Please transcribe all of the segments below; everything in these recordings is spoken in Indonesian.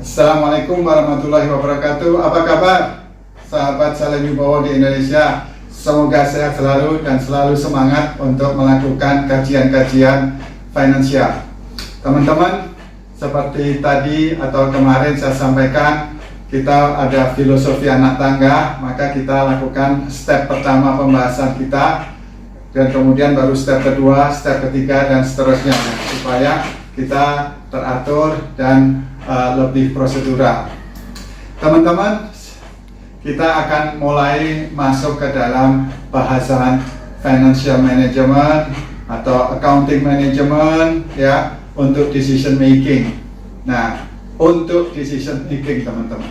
Assalamualaikum warahmatullahi wabarakatuh. Apa kabar sahabat Salim Wibowo di Indonesia? Semoga sehat selalu dan selalu semangat untuk melakukan kajian-kajian finansial. Teman-teman, seperti tadi atau kemarin saya sampaikan, kita ada filosofi anak tangga, maka kita lakukan step pertama pembahasan kita, dan kemudian baru step kedua, step ketiga, dan seterusnya, supaya kita teratur dan lebih prosedural. Teman-teman, kita akan mulai masuk ke dalam bahasan financial management atau accounting management ya, untuk decision making. Nah, untuk decision making teman-teman.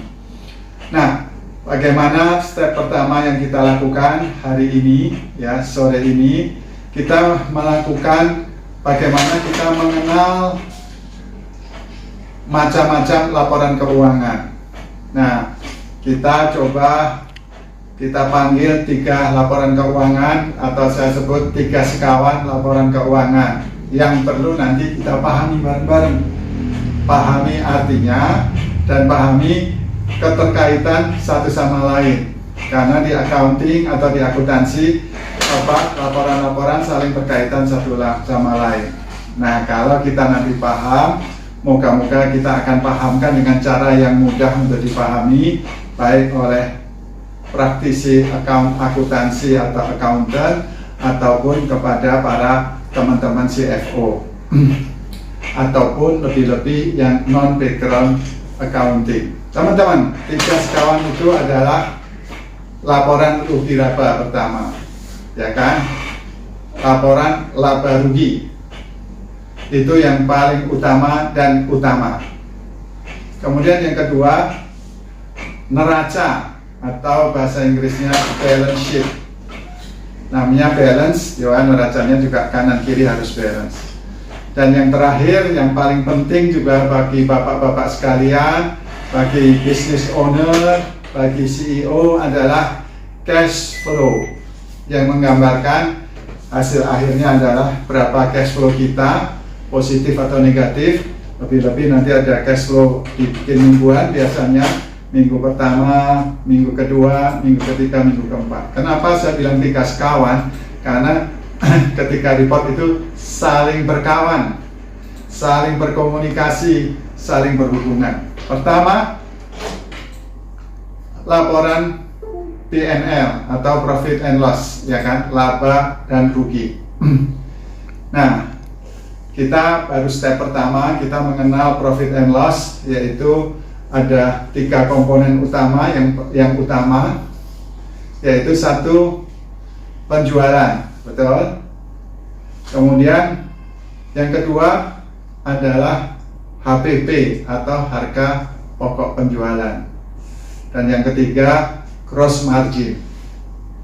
Nah, bagaimana step pertama yang kita lakukan hari ini ya, sore ini kita melakukan bagaimana kita mengenal macam-macam laporan keuangan. Nah, kita panggil 3 laporan keuangan, atau saya sebut 3 sekawan laporan keuangan yang perlu nanti kita pahami bareng-bareng. Pahami artinya dan pahami keterkaitan satu sama lain. Karena di accounting atau di akuntansi, laporan-laporan saling berkaitan satu sama lain. Nah, kalau kita nanti paham, moga-moga kita akan pahamkan dengan cara yang mudah untuk dipahami, baik oleh praktisi akuntansi atau accountant, ataupun kepada para teman-teman CFO ataupun lebih-lebih yang non-background accounting. Teman-teman, 3 sekawan itu adalah laporan rugi laba pertama, ya kan? Laporan laba rugi itu yang paling utama dan utama. Kemudian yang kedua, neraca atau bahasa Inggrisnya balance sheet. Namanya balance, ya, neracanya juga kanan kiri harus balance. Dan yang terakhir, yang paling penting juga bagi bapak-bapak sekalian, bagi business owner, bagi CEO adalah cash flow, yang menggambarkan hasil akhirnya adalah berapa cash flow kita, positif atau negatif. Lebih-lebih nanti ada cash flow dibikin mingguan, biasanya minggu pertama, minggu kedua, minggu ketiga, minggu keempat. Kenapa saya bilang 3 sekawan? Karena ketika report itu saling berkawan, saling berkomunikasi, saling berhubungan. Pertama, laporan P&L atau profit and loss, ya kan, laba dan rugi. Nah, kita baru step pertama, kita mengenal profit and loss, yaitu ada 3 komponen utama yang utama, yaitu 1, penjualan, betul. Kemudian yang kedua adalah HPP atau harga pokok penjualan, dan yang ketiga gross margin.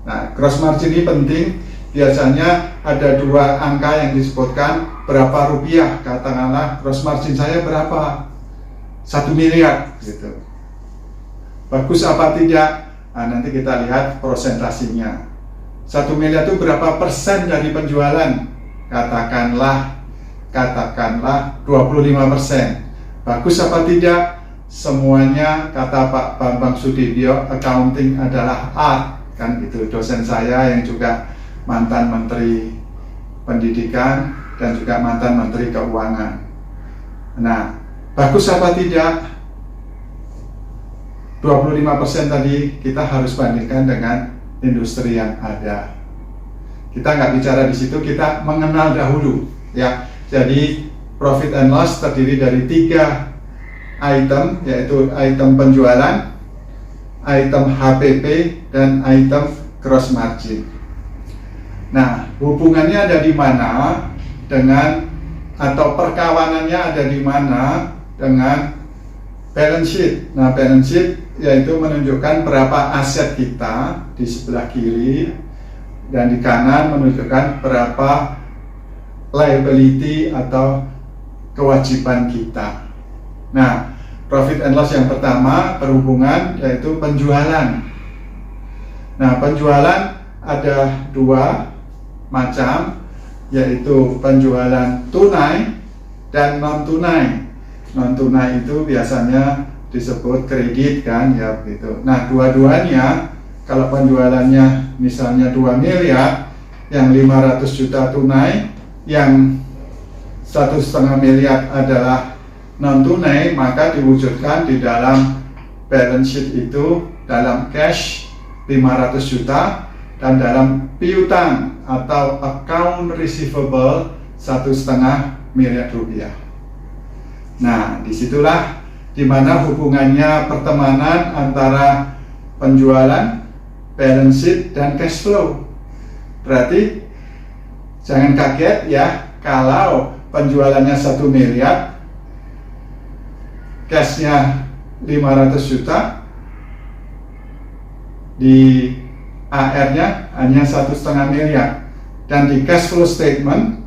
Nah, gross margin ini penting. Biasanya ada 2 angka yang disebutkan, berapa rupiah, katakanlah gross margin saya berapa, 1 miliar gitu. Bagus apa tidak? Nah, nanti kita lihat prosentasinya. 1 miliar itu berapa persen dari penjualan? Katakanlah 25%. Bagus apa tidak? Semuanya, kata Pak Bambang Sudibyo, accounting adalah art, kan gitu. Dosen saya yang juga mantan Menteri Pendidikan dan juga mantan Menteri Keuangan. Nah, bagus apa tidak? 25% tadi kita harus bandingkan dengan industri yang ada. Kita nggak bicara di situ, kita mengenal dahulu ya. Jadi profit and loss terdiri dari 3 item, yaitu item penjualan, item HPP, dan item gross margin. Nah, hubungannya ada di mana dengan, atau perkawanannya ada di mana dengan balance sheet. Nah, balance sheet yaitu menunjukkan berapa aset kita di sebelah kiri, dan di kanan menunjukkan berapa liability atau kewajiban kita. Nah, profit and loss yang pertama berhubungan yaitu penjualan. Nah, penjualan ada 2 macam, yaitu penjualan tunai dan non tunai. Non tunai itu biasanya disebut kredit kan, ya begitu. Nah, dua-duanya kalau penjualannya misalnya 2 miliar, yang 500 juta tunai, yang 1,5 miliar adalah non tunai, maka diwujudkan di dalam balance sheet itu dalam cash 500 juta dan dalam piutang atau account receivable 1,5 miliar rupiah. Nah, disitulah dimana hubungannya pertemanan antara penjualan, balance sheet, dan cash flow. Berarti jangan kaget ya kalau penjualannya 1 miliar, cashnya 500 juta, di AR-nya hanya 1,5 miliar, dan di cash flow statement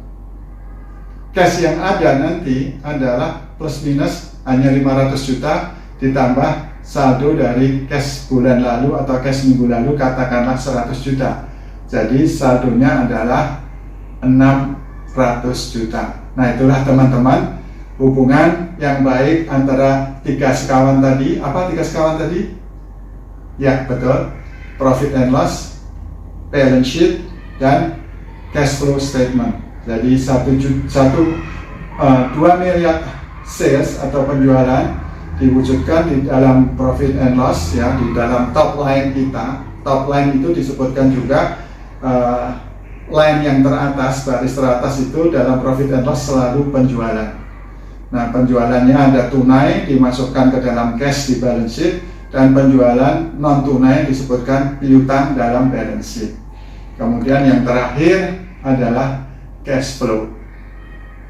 cash yang ada nanti adalah plus minus hanya 500 juta ditambah saldo dari cash bulan lalu atau cash minggu lalu, katakanlah 100 juta. Jadi saldonya adalah 600 juta. Nah, itulah teman-teman hubungan yang baik antara 3 sekawan tadi. Apa 3 sekawan tadi? Ya, betul. Profit and loss, balance sheet, dan cash flow statement. Jadi 2 miliar sales atau penjualan diwujudkan di dalam profit and loss, ya, di dalam top line kita. Top line itu disebutkan juga line yang teratas, baris teratas itu dalam profit and loss selalu penjualan. Nah, penjualannya ada tunai dimasukkan ke dalam cash di balance sheet, dan penjualan non tunai disebutkan piutang dalam balance sheet. Kemudian yang terakhir adalah cash flow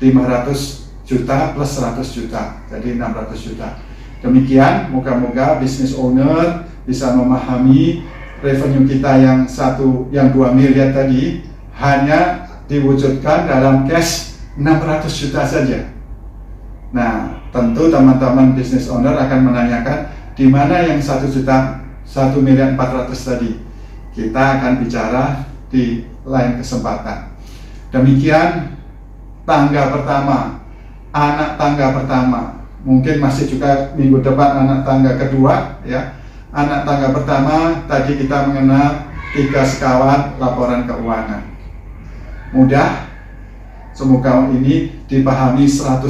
500 juta plus 100 juta, jadi 600 juta. Demikian, moga-moga business owner bisa memahami revenue kita yang 2 miliar tadi hanya diwujudkan dalam cash 600 juta saja. Nah, tentu teman-teman business owner akan menanyakan di mana yang 1 juta 1 miliar 400 tadi. Kita akan bicara di lain kesempatan. Demikian tangga pertama, anak tangga pertama. Mungkin masih juga minggu depan anak tangga kedua, ya. Anak tangga pertama tadi kita mengenal 3 sekawan laporan keuangan. Mudah, semoga ini dipahami 101%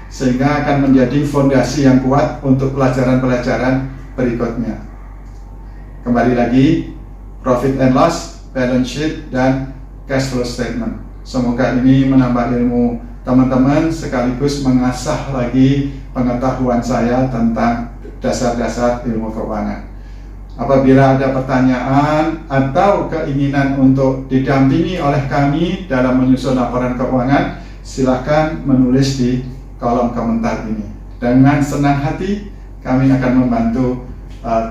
sehingga akan menjadi fondasi yang kuat untuk pelajaran-pelajaran berikutnya. Kembali lagi, profit and loss, balance sheet, dan cash flow statement. Semoga ini menambah ilmu teman-teman sekaligus mengasah lagi pengetahuan saya tentang dasar-dasar ilmu keuangan. Apabila ada pertanyaan atau keinginan untuk didampingi oleh kami dalam menyusun laporan keuangan, silakan menulis di kolom komentar ini. Dengan senang hati kami akan membantu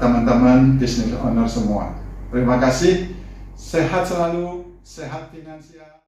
teman-teman business owner semua. Terima kasih, sehat selalu, sehat finansial.